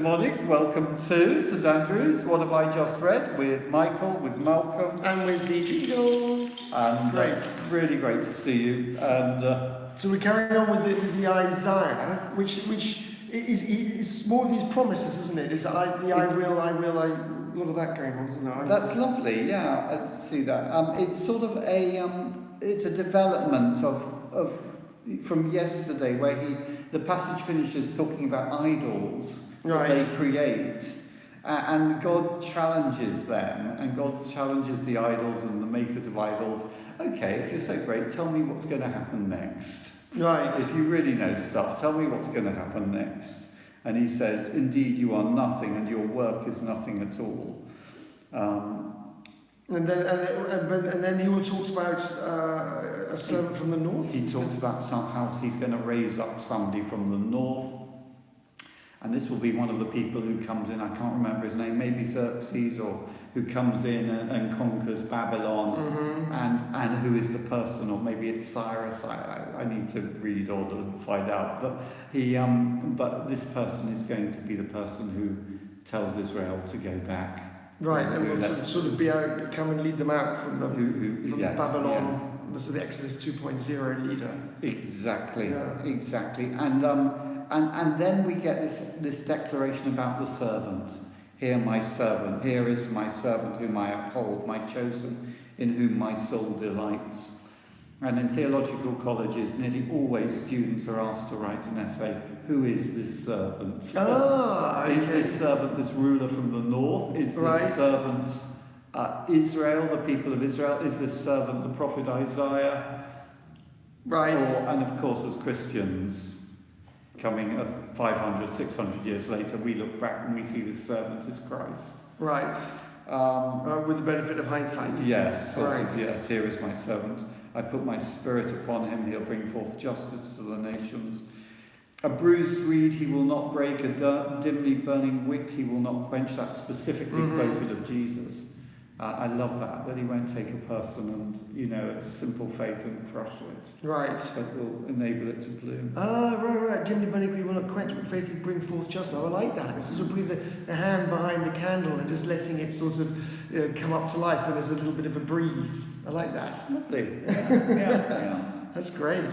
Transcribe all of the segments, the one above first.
Good morning, welcome to St Andrews. What have I just read with Michael, with Malcolm, and with the Eagle. and Great. really great to see you. And so we carry on with the Isaiah, which is more of these promises, isn't it? Is I will, a lot of that going on, isn't there? That's lovely. Yeah, I see that. It's sort of it's a development of from yesterday, where the passage finishes talking about idols. Right. That they create, and God challenges them, and God challenges the idols and the makers of idols. Okay, if you're so great, tell me what's going to happen next. Right. If you really know stuff, tell me what's going to happen next. And he says, indeed you are nothing, and your work is nothing at all. And then he all talks about a servant from the north. He talks about how he's going to raise up somebody from the north. And this will be one of the people who comes in, I can't remember his name, maybe Xerxes, or who comes in and conquers Babylon, and who is the person, or maybe it's Cyrus, I need to read or find out, but this person is going to be the person who tells Israel to go back. Right, and will sort of be out, come and lead them out from yes, Babylon, yes. So the Exodus 2.0 leader. Exactly, yeah. Exactly. And then we get this declaration about the servant. Here my servant, here is my servant whom I uphold, my chosen, in whom my soul delights. And in theological colleges, nearly always students are asked to write an essay, who is this servant? Okay. Is this servant this ruler from the north? Is this servant Israel, the people of Israel? Is this servant the prophet Isaiah? Right. And of course, as Christians, coming 500, 600 years later, we look back and we see this servant is Christ. Right. With the benefit of hindsight. Yes. Right. Yes, here is my servant. I put my spirit upon him. He'll bring forth justice to the nations. A bruised reed he will not break. A dimly burning wick he will not quench. That's specifically quoted of Jesus. I love that he won't take a person and, it's simple faith and crush it. Right. But will enable it to bloom. Right. Dimly burning we will not quench, but faith will bring forth justice. I like that. It's sort of putting the hand behind the candle and just letting it sort of come up to life when there's a little bit of a breeze. I like that. Lovely. Yeah. That's great.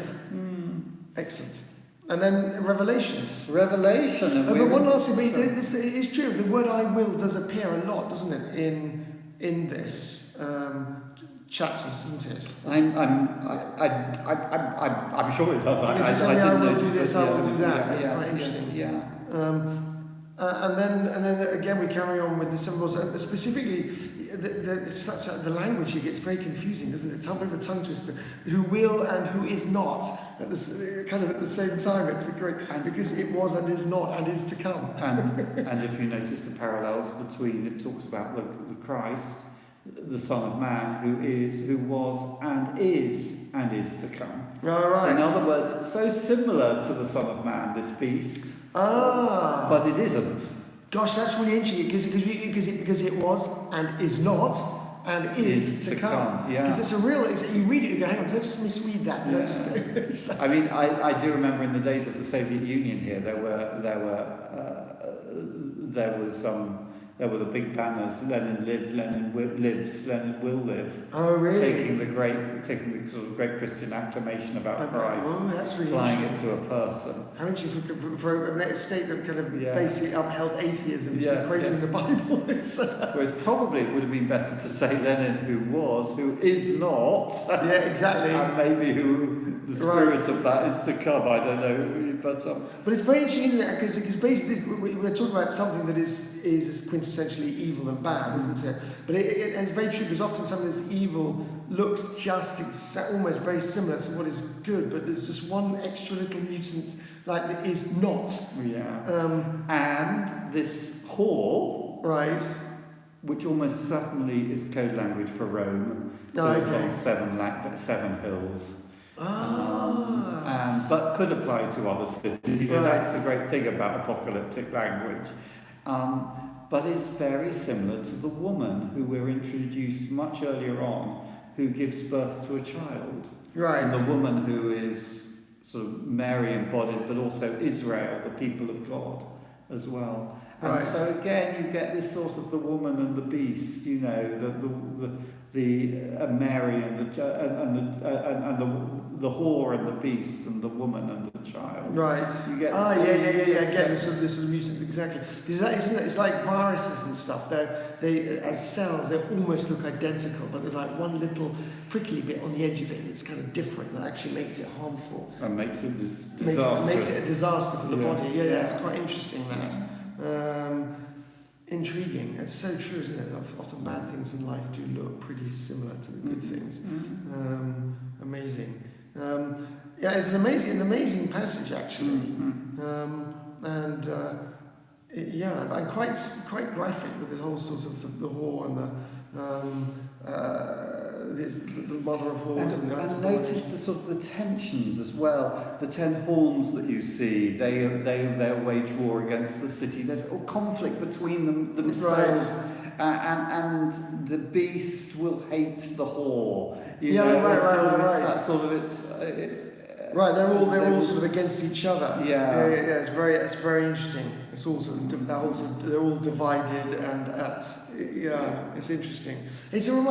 Excellent. And then Revelations. Revelation. But one last thing, this is true. The word "I will" does appear a lot, doesn't it, in this chapters, isn't it? I'm sure it does. I will do this, I will do that. It's quite interesting. Yeah. And then again we carry on with the symbols. Specifically, the language here gets very confusing, doesn't it? It's a bit of a tongue twister. Who will and who is not at the same time. It's a great, because it was and is not and is to come. And if you notice the parallels between, it talks about the Christ, the Son of Man, who was and is to come. Oh, right. In other words, it's so similar to the Son of Man, this beast. But it isn't. Gosh, that's really interesting because it was and is not and is to come. Yeah. Because you read it and go, hang on, did I just misread that? I mean, I do remember in the days of the Soviet Union here, there were the big banners, Lenin lived, Lenin lives, Lenin will live. Oh, really? Taking the sort of great Christian acclamation about Christ, that's really applying it to a person. Haven't you, for a state that kind of basically upheld atheism to praising the Bible? Whereas probably it would have been better to say Lenin who is not. Yeah, exactly. And maybe who the spirit of that is to come, I don't know. But it's very interesting, isn't it? Because basically we're talking about something that is quintessentially evil and bad, isn't it? But it's very true, because often something that's evil looks just almost very similar to what is good, but there's just one extra little mutant that is not. Yeah. And this hall, right, which almost certainly is code language for Rome, on seven hills. But could apply to other cities. That's the great thing about apocalyptic language. But it's very similar to the woman who we're introduced much earlier on, who gives birth to a child. Right. And the woman who is sort of Mary embodied, but also Israel, the people of God, as well. And Right. so again, you get this sort of the woman and the beast, you know, Mary and the whore and the beast and the woman and the child. Right. You get Yeah. Again, this sort of music, exactly. Because isn't it? It's like viruses and stuff. They as cells, they almost look identical, but there's like one little prickly bit on the edge of it, and it's kind of different. That actually makes it harmful. And makes it Makes it a disaster for the body. Yeah, Yeah. it's quite interesting that. Intriguing. It's so true, isn't it? Often bad things in life do look pretty similar to the good things. Amazing. Yeah, it's an amazing passage actually, and quite graphic with the whole sort of the whore and the mother of whores and And notice the sort of the tensions as well. The 10 horns that you see, they wage war against the city. There's a conflict between themselves. Right. And the beast will hate the whore. Right, they're all sort of against each other. Yeah. It's very interesting. It's all sort of they're all divided and it's interesting. It sort of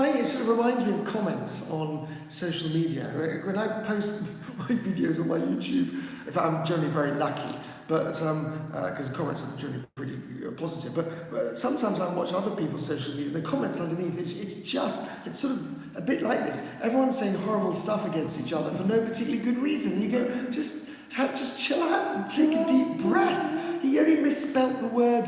reminds me of comments on social media. When I post my videos on my YouTube, in fact, I'm generally very lucky, but because the comments are generally pretty positive. But sometimes I watch other people's social media. The comments underneath, it's sort of a bit like this. Everyone's saying horrible stuff against each other for no particularly good reason. And you go, just chill out, take a deep breath. He only misspelt the word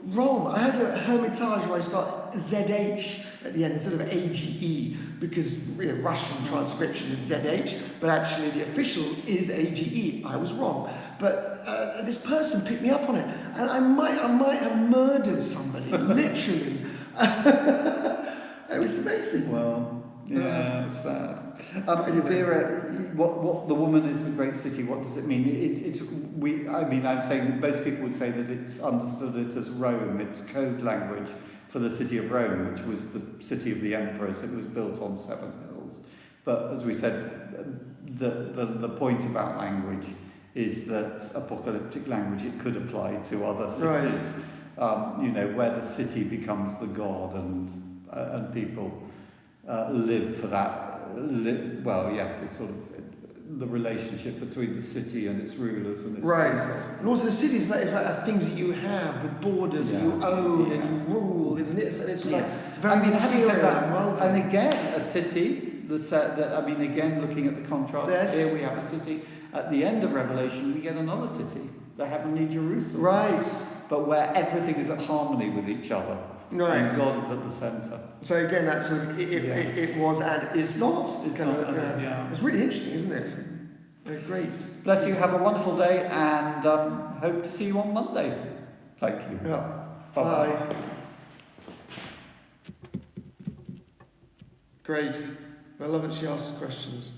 wrong. I had a Hermitage where I spelled ZH at the end instead of AGE because Russian transcription is ZH, but actually the official is AGE. I was wrong. But this person picked me up on it, and I might have murdered somebody, literally. It was amazing. Well, yeah, it's sad. Vera, what the woman is the great city? What does it mean? I'm saying most people would say that it's understood it as Rome. It's code language for the city of Rome, which was the city of the emperors. It was built on 7 hills. But as we said, the point about language is that apocalyptic language, it could apply to other cities. Right. Where the city becomes the god and people live for that. It's sort of the relationship between the city and its rulers and its right. people. And also the city is about things that you have with borders and you own and you rule, isn't it? And it's it's very material and again, a city. Again, looking at the contrast, yes. Here we have a city. At the end of Revelation, we get another city, the heavenly Jerusalem. Right. But where everything is at harmony with each other. Right. And God is at the centre. So again, that's sort of it was and is not. It's really interesting, isn't it? Great. Bless you. Have a wonderful day, and hope to see you on Monday. Thank you. Yeah. Bye. Great. I love that she asks questions.